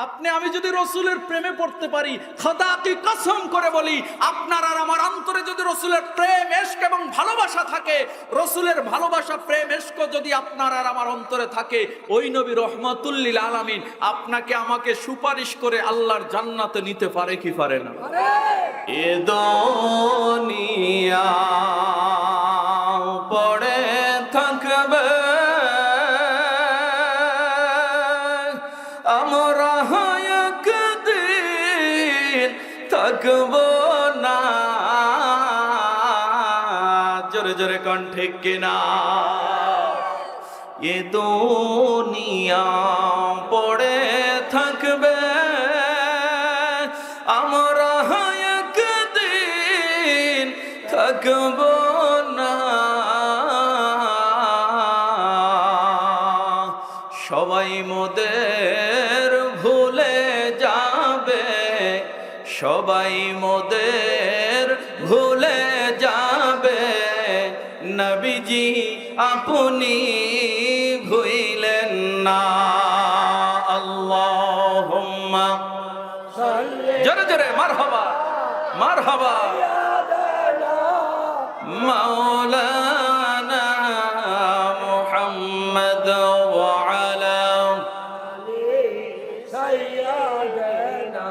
আপনি আমি যদি রসুলের প্রেমে পড়তে পারি, খোদা কি কসম করে বলি, আপনার আর আমার অন্তরে যদি রসুলের প্রেম ইশক এবং ভালোবাসা থাকে, রসুলের ভালোবাসা প্রেম ইশক যদি আপনার আর আমার অন্তরে থাকে, ওই নবী রহমাতুল লিল আলামিন আপনাকে আমাকে সুপারিশ করে আল্লাহর জান্নাতে নিতে পারে কি পারে না? এ দুনিয়া পড়ে থাকবে, আমরা একদিন থাকব না। জোরে জোরে কণ্ঠে কিনা। এ দুনিয়া পড়ে থাকবে, আমরা একদিন থাকব না। সবাই মোদের ভুলে যাবে, সবাই মোদের ভুলে যাবে, নবীজি আপনি ভুইলেন না। আল্লাহুম্মা জোরে জোরে মারহাবা মারহাবা মাওলানা মুহাম্মদ ওয়া আলা সাইয়্যিদানা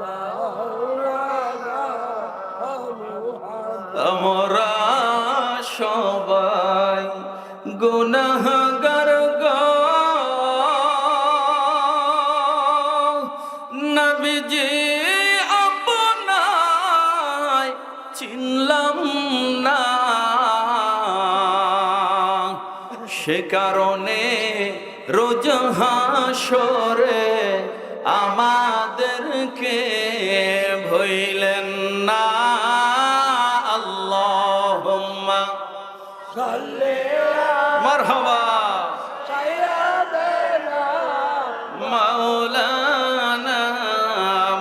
মাওলানা মুহাম্মদ। আমরা সবাই গুনাহগার গো, নবীজি আপনায় চিনলাম না, সে কারণে রোজ হাসরে আমাদেরকে ভুইলেন না। আল্লাহুম্মা সাল্লি মারহাবা সাইয়্যিদানা মাওলানা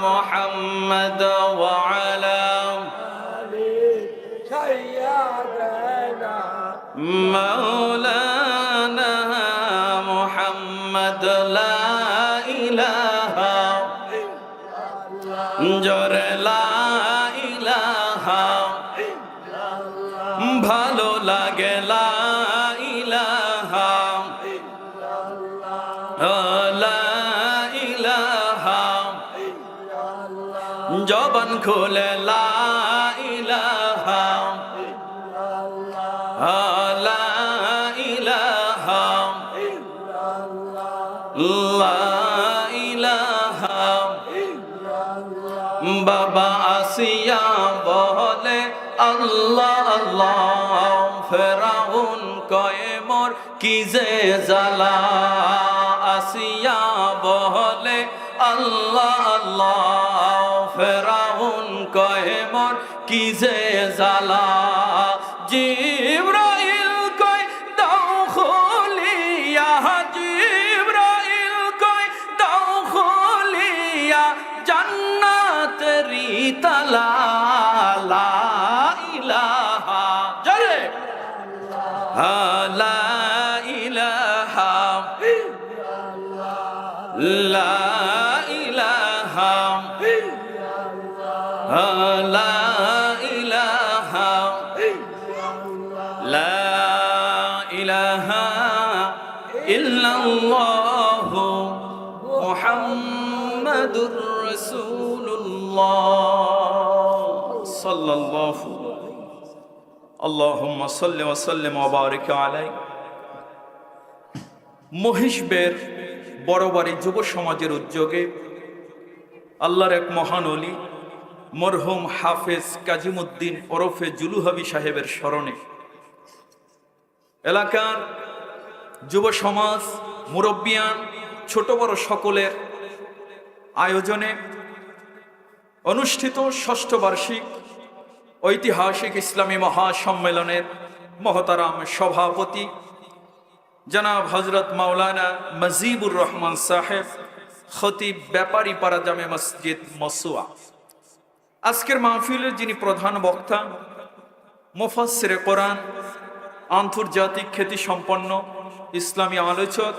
মুহাম্মদ ওয়া আলা আলি সাইয়্যিদানা মাওলানা মুহাম্মদ। লা ইলাহা জোরে লা ইলাহা, ভালো লাগে লা ইলাহা লা ইলাহা, জবান খুলে লা ইলাহা লা ইলাহা লা ইলাহা। বাবা আসিয়া বলে আল্লাহ আল্লাহ, ফেরাউন কয়ে মোর কি যে জ্বালা। আসিয়া বলে আল্লাহ আল্লাহ, ফেরাউন কয়ে মোর কি যে জ্বালা। জিবরাইল কয় দাও খুলিয়া, জিবরাইল কয় দাও খুলিয়া, জান্নাতেরি তালা। লা ইলাহা জোরে লা ইলাহা লা ইলাহা লা ইলাহা লা ইলাহা ইল্লাল্লাহু মুহাম্মাদুর রাসূলুল্লাহ সাল্লাল্লাহু। আল্লাহুম্মা সাল্লি ওয়া সাল্লিম ওয়া বারিক আলাইহি। মহিষবের বড়বাড়ি যুব সমাজের উদ্যোগে আল্লাহর এক মহান ওলি মরহুম হাফেজ কাজিমউদ্দিন ওরফে জুলুহাবি সাহেবের স্মরণে এলাকার যুব সমাজ, মুরব্বিয়ান, ছোট বড় সকলের আয়োজনে অনুষ্ঠিত ষষ্ঠ বার্ষিক ঐতিহাসিক ইসলামী মহাসম্মেলনের মহতারাম সভাপতি জনাব হযরত মাওলানা মজিবুর রহমান সাহেব, খতিব, ব্যাপারী পাড়া জামে মসজিদ মসুয়া। আজকের মাহফিলের যিনি প্রধান বক্তা, মুফাসসিরে কোরআন, আন্তর্জাতিক খ্যাতি সম্পন্ন ইসলামী আলোচক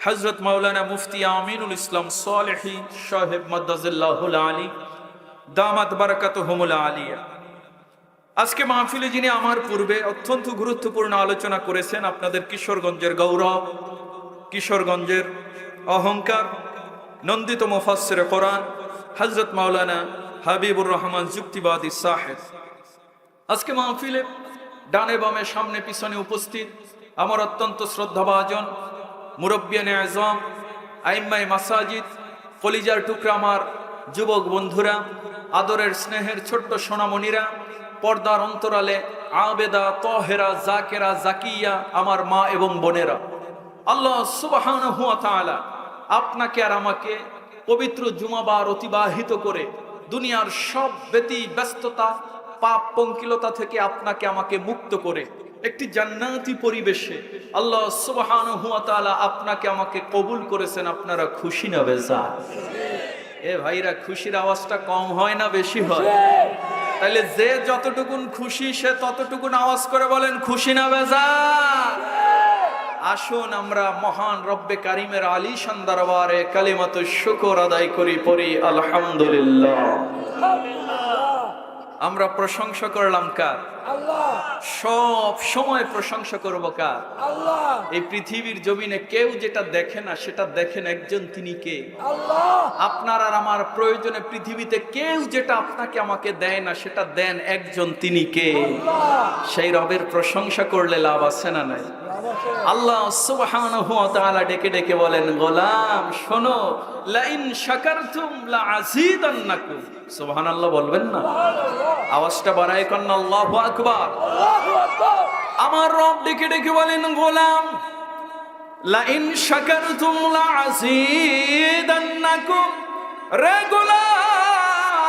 হযরত মাওলানা মুফতি আমিনুল ইসলাম সালেহী সাহেব মাদ্দাজিল্লাহুল আলী দামাত বারাকাতুহুমুল আলিয়া। আজকে মাহফিলে যিনি আমার পূর্বে অত্যন্ত গুরুত্বপূর্ণ আলোচনা করেছেন, আপনাদের কিশোরগঞ্জের গৌরব, কিশোরগঞ্জের অহংকার, নন্দিত মুফাসসিরে কোরআন হযরত মাওলানা হাবিবুর রহমান যুক্তিবাদী সাহেব। আজকে মাহফিলে ডানে বামে সামনে পিছনে উপস্থিত আমার অত্যন্ত শ্রদ্ধাভাজন মুরব্বিয়ানে আজম, আইম্মায়ে মাসাজিদ, কলিজার টুকরা আমার যুবক বন্ধুরা, আদরের স্নেহের ছোট্ট সোনামণিরা, পর্দার অন্তরালে আবেদা তহেরা জাকেরা জাকিয়া আমার মা এবং বোনেরা, আল্লাহ সুবহানাহু ওয়া তাআলা আপনাকে আর আমাকে পবিত্র জুমাবার অতিবাহিত করে দুনিয়ার সব ব্যস্ততা পাপ পঙ্কিলতা থেকে আপনাকে আমাকে মুক্ত করে একটি জান্নাতি পরিবেশে আল্লাহ সুবহানাহু ওয়া তাআলা আপনাকে আমাকে কবুল করেছেন। আপনারা খুশি না বেজার? এ ভাইরা, খুশির আওয়াজটা কম হয় না বেশি হয়? তাইলে যে যতটুকুন খুশি সে ততটুকুন আওয়াজ করে বলেন খুশি না বেজার? আসুন আমরা মহান রব্বে কারিমের আলিশান দরবারে কালিমাতুশ শুকর আদায় করি, পড়ি আলহামদুলিল্লাহ। আমরা প্রশংসা করলাম কার? আল্লাহ। সব সময় প্রশংসা করব কার? আল্লাহ। এই পৃথিবীর জমিনে কেউ যেটা দেখে না সেটা দেখেন একজন, তিনি কে? আল্লাহ। আপনার আর আমার প্রয়োজনে পৃথিবীতে কেউ যেটা আপনাকে আমাকে দেয় না সেটা দেন একজন, তিনি কে? আল্লাহ। সেই রবের প্রশংসা করলে লাভ আছে না নাই? আল্লাহ সুবহানাহু ওয়া তাআলা ডেকে ডেকে বলেন, গোলাম শোনো, লাইন শাকারতুম লাযীদান্নাকুম। সুবহানাল্লাহ বলবেন না? আওয়াজটা বাড়ায় কন্না আল্লাহু আকবার। আমার রব ডেকে ডেকে বলেন, গোলাম লাইন শাকারতুম লাযীদান্নাকুম। রে গোলাম,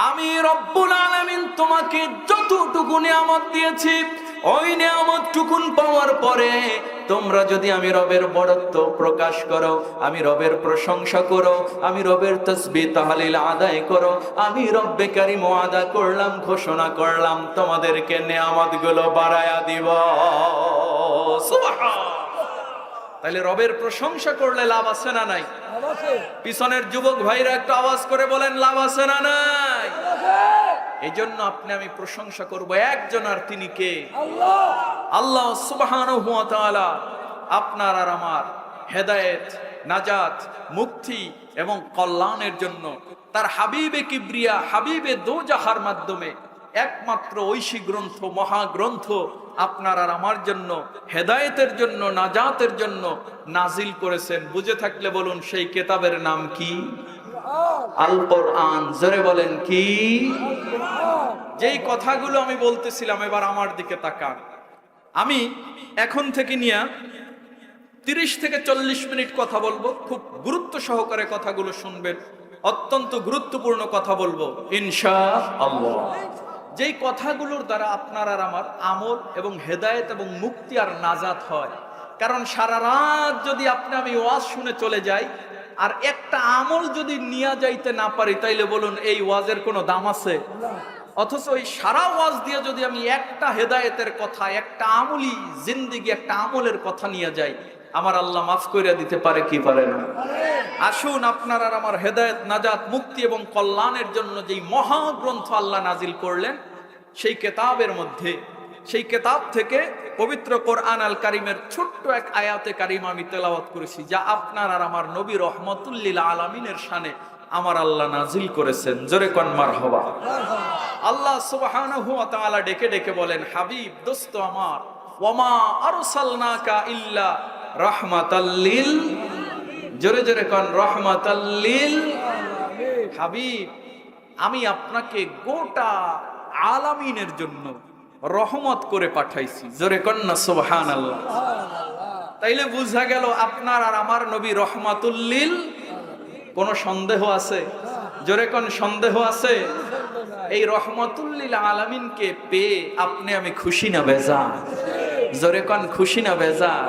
আমি রব্বুল আলামিন তোমাকে যতটুকু নিয়ামত দিয়েছি ওই নিয়ামতটুকুন পাওয়ার পরে তোমরা যদি আমি রবের বড়ত্ব প্রকাশ করো, আমি রবের প্রশংসা করো, আমি রবের তাসবিহ তাহলিল আদায় করো, আমি রব্বে কারীম ওয়াদা করলাম, ঘোষণা করলাম তোমাদেরকে নিয়ামতগুলো বাড়ায়া দিব। সুবহান। তাহলে রবের প্রশংসা করলে লাভ আছে না নাই? পিছনের যুবক ভাইরা একটু আওয়াজ করে বলেন লাভ আছে না নাই? এই জন্য আপনি আমি প্রশংসা করব একজন, আর তিনি কে? আল্লাহ। আল্লাহ সুবহানাহু ওয়া তাআলা আপনার আর আমার হেদায়েত, নাজাত, মুক্তি এবং কল্যাণের জন্য তার হাবিবে কিবরিয়া, হাবিবে দোজাহার মাধ্যমে একমাত্র ঐশী গ্রন্থ, মহাগ্রন্থ আপনার আর আমার জন্য হেদায়েতের জন্য, নাজাতের জন্য নাজিল করেছেন। বুঝে থাকলে বলুন সেই কিতাবের নাম কি? আল কোরআন। জোরে বলেন কি? যেই কথাগুলো আমি বলতেছিলাম, এবার আমার দিকে তাকান। আমি এখন থেকে নিয়ে 30 থেকে 40 মিনিট কথা বলবো, খুব গুরুত্ব সহকারে কথাগুলো শুনবেন, অত্যন্ত গুরুত্বপূর্ণ কথা বলবো ইনশাআল্লাহ। যেই কথাগুলোর দ্বারা আপনার আর আমার আমল এবং হেদায়েত এবং মুক্তি আর নাজাত হয়। কারণ সারা রাত যদি আপনি আমি ওয়াজ শুনে চলে যাই আর একটা আমল যদি নিয়ে যাইতে না পারি, তাইলে বলুন এই ওয়াজের কোনো দাম আছে? অথচ ওই সারা ওয়াজ দিয়ে যদি আমি একটা হেদায়েতের কথা, একটা আমলি জিন্দেগি, একটা আমলের কথা নিয়ে যাই, আমার আল্লাহ মাফ করে দিতে পারে কি পারে না? আসুন আপনার আর আমার হেদায়েত, নাজাত, মুক্তি এবং কল্যাণের জন্য যেই মহাগ্রন্থ আল্লাহ নাজিল করলেন, সেই কিতাবের মধ্যে, সেই কিতাব থেকে পবিত্র কোরআন আল কারীমের ছোট্ট এক আয়াতে কারিমা আমি তেলাওয়াত করেছি, যা আপনার আর আমার নবী রহমতুল লিল আলামিনের শানে আমার আল্লাহ নাজিল করেছেন। জোরে কোন মারহাবা। আল্লাহ সুবহানাহু ওয়া তাআলা ডেকে ডেকে বলেন, হাবিব দোস্ত আমার, ওয়ামা আরসালনাকা ইল্লা রাহমাতাল লিল, জোরে জোরে কোন রাহমাতাল লিল হাবিব, আমি আপনাকে গোটা আলামিনের জন্য রহমত করে পাঠাইছি। জোরে কোন না সুবহানাল্লাহ। তাইলে বুঝা গেল আপনার আর আমার নবী রহমাতুল লিল। কোন সন্দেহ আছে? জোরে কোন সন্দেহ আছে? এই রহমাতুল লিল আলামিনকে পেয়ে আপনি আমি খুশি না বেজার? জোরে কোন খুশি না বেজার?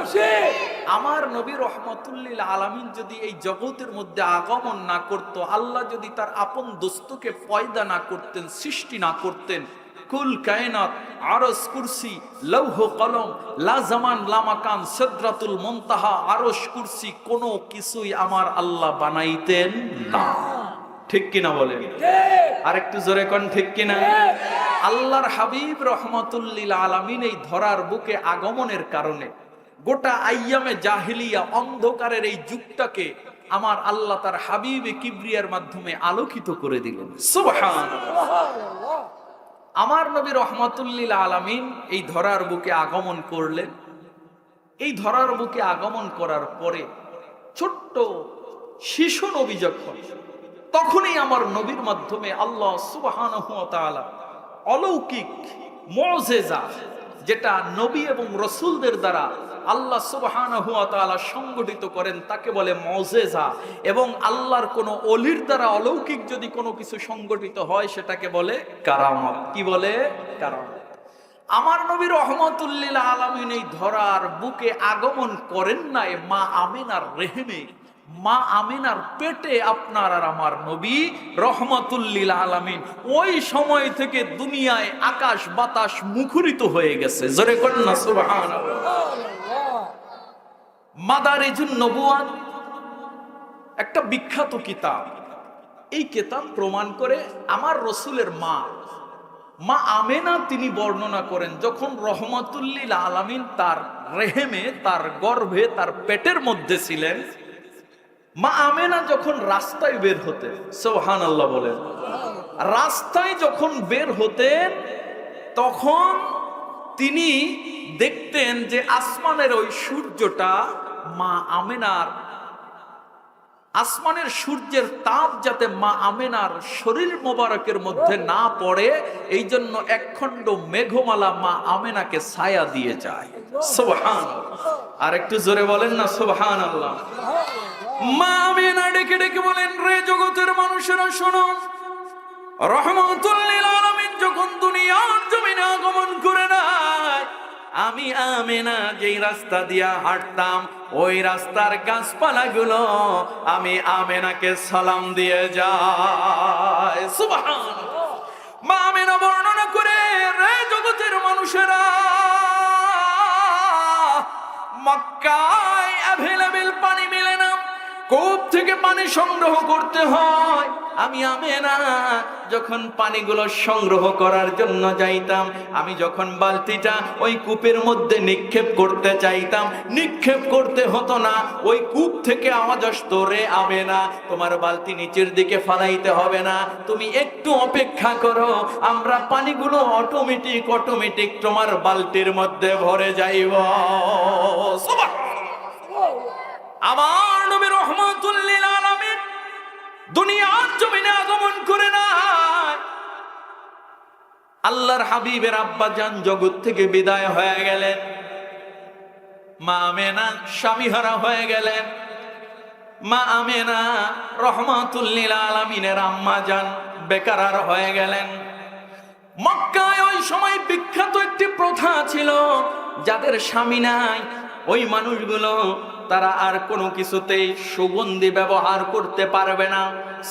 আমার নবী রহমাতুল লিল আলামিন যদি এই জগতের মধ্যে আগমন না করত, আল্লাহ যদি তার আপন দোস্তকে পয়দা না করতেন, সৃষ্টি না করতেন, কুল কায়নাত, আরশ, কুরসি, লৌহ কলম, লা জামান লা মাকান, সিদরাতুল মুনতাহা, আরশ, কুরসি কোনো কিছুই আমার আল্লাহ বানাইতেন না। ঠিক কিনা বলেন? আরেকটু জোরে কোন ঠিক কিনা? আল্লাহর হাবিব রহমাতুল লিল আলামিন এই ধরার বুকে আগমনের কারণে গোটা আইয়ামে জাহিলিয়া অন্ধকারের এই যুগটাকে আমার আল্লাহ তার হাবিবে কিবরিয়ার মাধ্যমে আলোকিত করে দিলেন। সুবহানাল্লাহ। আমার নবী রহমাতুল লিল আলামিন এই ধরার বুকে আগমন করলেন। এই ধরার বুকে আগমন করার পরে ছোট্ট শিশু নবী যখন, তখনই আমার নবীর মাধ্যমে আল্লাহ সুবহানাহু ওয়া তাআলা অলৌকিক মুজিজা, যেটা নবী এবং রাসূলদের দ্বারা আল্লাহ সুবহানাহু ওয়া তাআলা সংগঠিত করেন তাকে বলে মুজিজা। এবং আল্লাহর কোনো ওলির দ্বারা অলৌকিক যদি কোনো কিছু সংগঠিত হয় সেটাকে বলে কারামত। কি বলে? কারামত। আমার নবী রহমাতুল লিল আলামিন এই ধরার বুকে আগমন করেন নাই মা আমিনার রেহেমে, মা আমিনার পেটে আপনার আর আমার নবী রহমাতুল লিল আলামিন ওই সময় থেকে দুনিয়ায় আকাশ বাতাস মুখরিত হয়ে গেছে। জোরে করেন না সুবহানাল্লাহ। মাদারিজুন নবুয়াত একটা বিখ্যাত কিতাব। এই কিতাব প্রমাণ করে আমার রাসূলের মা আমেনা তিনি বর্ণনা করেন যখন রহমাতুল লিল আলামিন তার রেহেমে, তার গর্ভে, তার পেটের মধ্যে ছিলেন, মা আমেনা যখন রাস্তায় বের হতেন, সুবহানাল্লাহ বলেন, রাস্তায় যখন বের হতেন তখন তিনি দেখতেন যে আসমানের ওই সূর্যটা মা আমেনার, আসমানের সূর্যের তাপ যাতে মা আমেনার শরীর মোবারকের মধ্যে না পড়ে, এই জন্য একখণ্ড মেঘমালা মা আমেনাকে ছায়া দিয়ে যায়। সুবহানাল্লাহ। আর একটু জোরে বলেন না সুবহানাল্লাহ। মা আমেনা ডেকে ডেকে বলেন, রে জগতের মানুষেরা শোনো, রহমাতুল লিল আলামিন যখন দুনিয়ার জমিনে আগমন করে নাই, আমি আমেনা যেই রাস্তা দিয়া হাঁটতাম ওই রাস্তার গাছপালাগুলো আমি আমেনাকে সালাম দিয়ে যাই। সুবহানাল্লাহ। মা আমেনা বর্ণনা করে, রে জগতের মানুষেরা, মক্কায় অ্যাভেলেবল পানি মেলে না, কূপ থেকে পানি সংগ্রহ করতে হয়। আমি আমেনা যখন পানিগুলো সংগ্রহ করার জন্য যাইতাম, আমি যখন বালতিটা ওই কূপের মধ্যে নিক্ষেপ করতে চাইতাম, নিক্ষেপ করতে হতো না, ওই কূপ থেকে আওয়াজ আসতো, রে আমেনা তোমার বালতি নিচের দিকে ফালাইতে হবে না, তুমি একটু অপেক্ষা করো, আমরা পানিগুলো অটোমেটিক তোমার বালতির মধ্যে ভরে যাইব। আমার নবী রহমাতুল লিল আলামিন দুনিয়ার জমিনে আগমন করে নাই, আল্লাহর হাবিবের আব্বা জান জগৎ থেকে বিদায় হয়ে গেলেন, মা আমেনা স্বামীহারা হয়ে গেলেন, মা আমেনা রহমাতুল লিল আলামিনের আম্মা জান বেকার হয়ে গেলেন। মক্কায় ওই সময় বিখ্যাত একটি প্রথা ছিল, যাদের স্বামী নাই ওই মানুষগুলো তারা আর কোনো কিছুতেই সুগন্ধি ব্যবহার করতে পারবে না,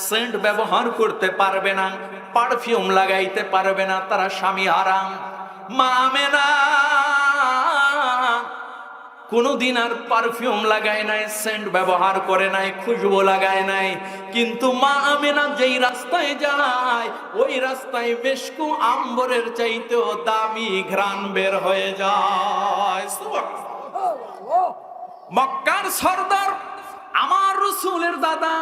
সেন্ট ব্যবহার করতে পারবে না, পারফিউম লাগাইতে পারবে না, তারা স্বামী হারাম। মা আমেনা কোনদিন আর পারফিউম লাগায় নাই, সেন্ট ব্যবহার করে নাই, খুশবু লাগায় নাই, কিন্তু মা আমেনা যেই রাস্তায় যায় ওই রাস্তায় মেশকু আম্বরের চাইতেও দামি ঘ্রাণ বের হয়ে যায়। মক্কার সর্দার আমার রাসূলের দাদা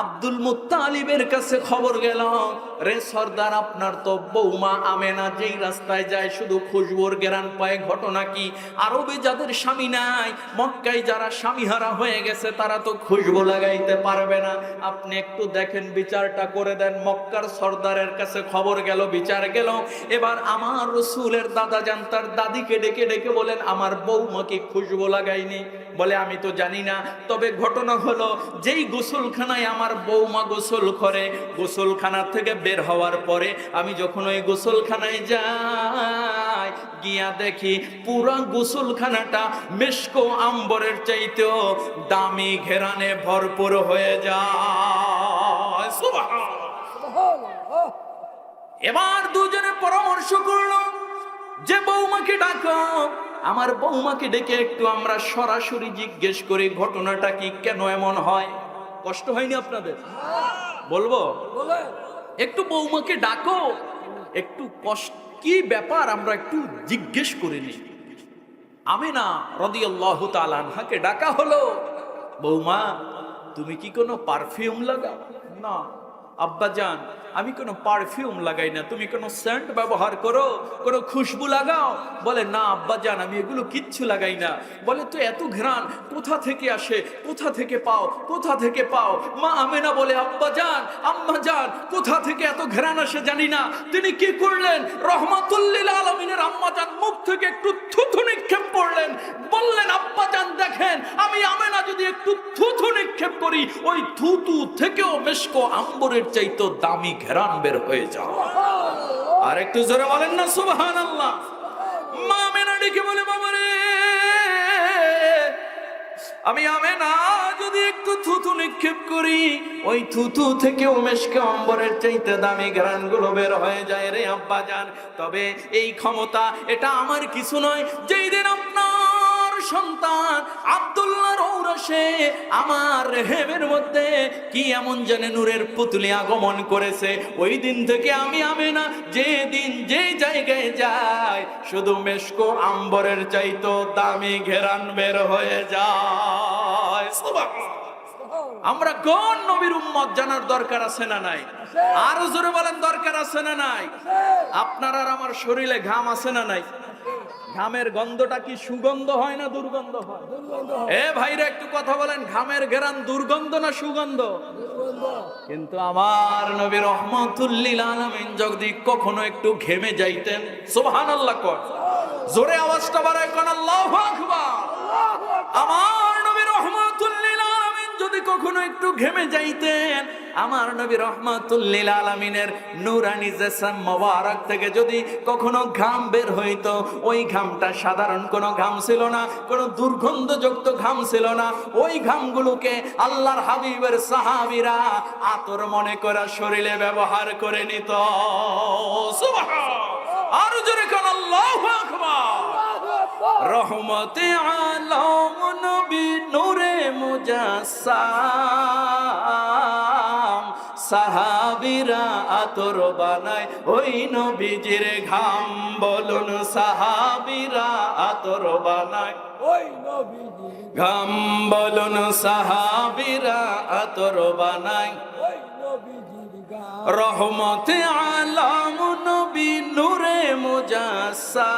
আব্দুল মুত্তালিবের কাছে খবর গেল, রে সর্দার আপনার তো বৌমা আমেনা যেই রাস্তায় যায় শুধু খুশবুর ঘ্রাণ পায়, ঘটনা কি? আরবে যাদের স্বামী নাই, মক্কায় যারা স্বামীহারা হয়ে গেছে তারা তো খুশবু লাগাইতে পারবে না, আপনি একটু দেখেন, বিচারটা করে দেন। মক্কার সর্দারের কাছে খবর গেল, বিচার গেল। এবার আমার রাসূলের দাদা জান তার দাদিকে ডেকে ডেকে বলেন, আমার বৌমা কি খুশবু লাগায়নি? বলে, আমি তো জানি না, তবে ঘটনা হলো যেই গোসলখানায় আমার বৌমা গোসল করে, গোসলখানা থেকে বের হওয়ার পরে আমি যখন ওই গোসলখানায় যাই, গিয়া দেখি পুরা গোসলখানাটা মেশকো আম্বরের চাইতেও দামি ঘেরানে ভরপুর হয়ে যায়। সুবহানাল্লাহ। এবার দুজনে পরামর্শ করলো যে বৌমাকে ডাকো, আমার বৌমাকে ডেকে একটু আমরা সরাসরি জিজ্ঞেস করি ঘটনাটা কি, কেন এমন হয়। কষ্ট হয়নি আপনাদের? বলবো, একটু বৌমাকে ডাকো, একটু কষ্ট কি ব্যাপার আমরা একটু জিজ্ঞেস করে নিই। আমিনা রাদিয়াল্লাহু তাআলা আনহাকে ডাকা হলো, বৌমা তুমি কি কোনো পারফিউম লাগাও? না আব্বাজান, আমি কোনো পারফিউম লাগাই না। তুমি কোনো সেন্ট ব্যবহার করো, কোনো খুশবু লাগাও? বলে না আব্বাজান, আমি এগুলো কিচ্ছু লাগাই না। বলে তো এত ঘ্রাণ কোথা থেকে আসে, কোথা থেকে পাও, কোথা থেকে পাও? মা আমেনা বলে আব্বাজান, আম্মাজান, কোথা থেকে এত ঘ্রাণ আসে জানি না। তিনি কি করলেন, রহমাতুল লিল আলামিনের আম্মাজান মুখ থেকে একটু থুথু নিক্ষেপ করলেন, বললেন আব্বাজান দেখেন, আমি আমেনা যদি একটু থুথু নিক্ষেপ করি, ওই থুতু থেকেও মেশকো আম্বরের চাইতো দামি ঘেরান বের হয়ে যাও। আর একটু জোরে বলেন না সুবহানাল্লাহ। মা আমেনা ডেকে বলে, বাবা রে, আমি আমেনা যদি একটু থুতু নিক্ষেপ করি, ওই থুতু থেকেও মেশকে অম্বরের চাইতে দামি ঘ্রাণ গুলো বের হয়ে যায় রে আব্বাজান। তবে এই ক্ষমতা এটা আমার কিছু নয়। যেই দিন আপনার সন্তান আব্দুল্লাহর ঔরসে আমার রেহেমের মধ্যে কি এমন জানে নূরের পুতুলি আগমন করেছে, ওই দিন থেকে আমি আমেনা যে দিন যে জায়গায় যাই, শুধু মেশকো আম্বরের চাইতো দামি ঘেরান বের হয়ে যায়। সুবহানাল্লাহ। আমরা কোন নবীর উম্মত জানার দরকার আছে না নাই? আরো জোরে বলেন, দরকার আছে না নাই? আপনার আর আমার শরীরে ঘাম আছে না নাই? ঘামের গন্ধটা কি সুগন্ধ হয় না দুর্গন্ধ হয়? এ ভাইরা একটু কথা বলেন, ঘামের ঘেরান দুর্গন্ধ না সুগন্ধ? কিন্তু আমার নবী রহমাতুল লিল আলামিন যদি কখনো একটু ঘেমে যাইতেন, সুবহানাল্লাহ কর, জোরে আওয়াজটা বাড়ায় কোন, আল্লাহু আকবার। আমার নবী রহমাতুল লিল আলামিন যদি কখনো একটু ঘেমে যাইতেন, আমার নবী রহমাতুল লিল আলামিনের নূরানি জিসম মোবারক থেকে যদি কখনো ঘাম বের হইতো, ওই ঘামটা সাধারণ কোনো ঘাম ছিল না, কোনো দুর্গন্ধযুক্ত ঘাম ছিল না। ওই ঘামগুলোকে আল্লাহর হাবিবের সাহাবীরা আতর মনে করে শরীরে ব্যবহার করে নিত। সুবহানাল্লাহ। আর জোরে কোন, আল্লাহু আকবার। রহমতে আলম নবী নূরে মুজাসসাম, সাহাবীরা আতর বানায় ওই নবীজির ঘাম। বলুন সাহাবীরা আতর বানায় ওই নবীজির ঘাম। বলুন সাহাবীরা আতর বানায় ওই নবীজির ঘাম। রহমতে আলম নবী নূরে মুজাসসাম,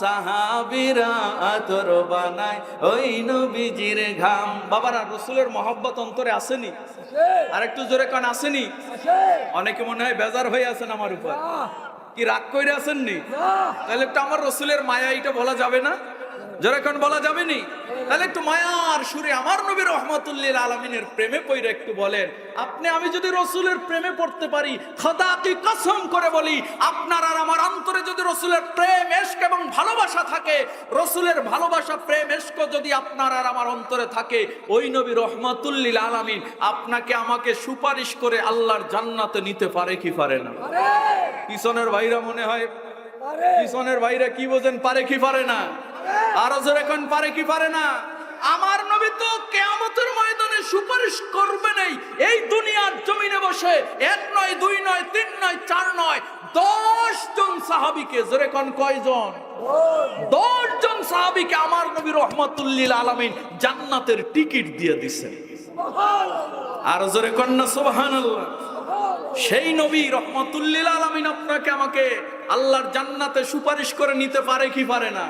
সাহাবীরা আতর বানায় ওই নবীজির ঘাম। বাবারা, রাসূলের মহব্বত অন্তরে আসেনি? আর একটু জোরে কান, আসেনি? অনেকে মনে হয় বেজার হয়ে আছেন আমার উপর, কি রাগ করে আসেননি? তাহলে একটু আমার রাসূলের মায়া এটা বলা যাবে না? জোরে কান বলা যাবে নি? তাহলে একটু মায়ার সুরে আমার নবী রহমাতুল লিল আলামিনের প্রেমে পড়ে একটু বলেন। আপনি আমি যদি রাসূলের প্রেমে পড়তে পারি, খোদা কি কসম করে বলি, আপনার আর আমার অন্তরে যদি রাসূলের প্রেম ইশক এবং ভালোবাসা থাকে, রাসূলের ভালোবাসা প্রেম ইশক যদি আপনার আর আমার অন্তরে থাকে, ওই নবী রহমাতুল লিল আলামিন আপনাকে আমাকে সুপারিশ করে আল্লাহর জান্নাতে নিতে পারে কি পারে না? পিছনের ভাইরা মনে হয়, পিছনের ভাইরা কি বোঝেন, পারে কি পারে না? আরো জোরে কোন, পারে কি পারে না? আমার নবী তো কিয়ামতের ময়দানে সুপারিশ করবেনই। এই দুনিয়ার জমিনে বসে এক নয়, দুই নয়, তিন নয়, চার নয়, 10 জন সাহাবীকে, জোরে কোন কয়জন? 10 জন সাহাবীকে আমার নবী রহমাতুল লিল আলামিন জান্নাতের টিকিট দিয়ে দিয়েছেন। সুবহানাল্লাহ। আর জোরে কোন না সুবহানাল্লাহ। সেই নবী রহমাতুল লিল আলামিন আপনাকে আমাকে আল্লাহর জান্নাতে সুপারিশ করে নিতে পারে কি পারে না?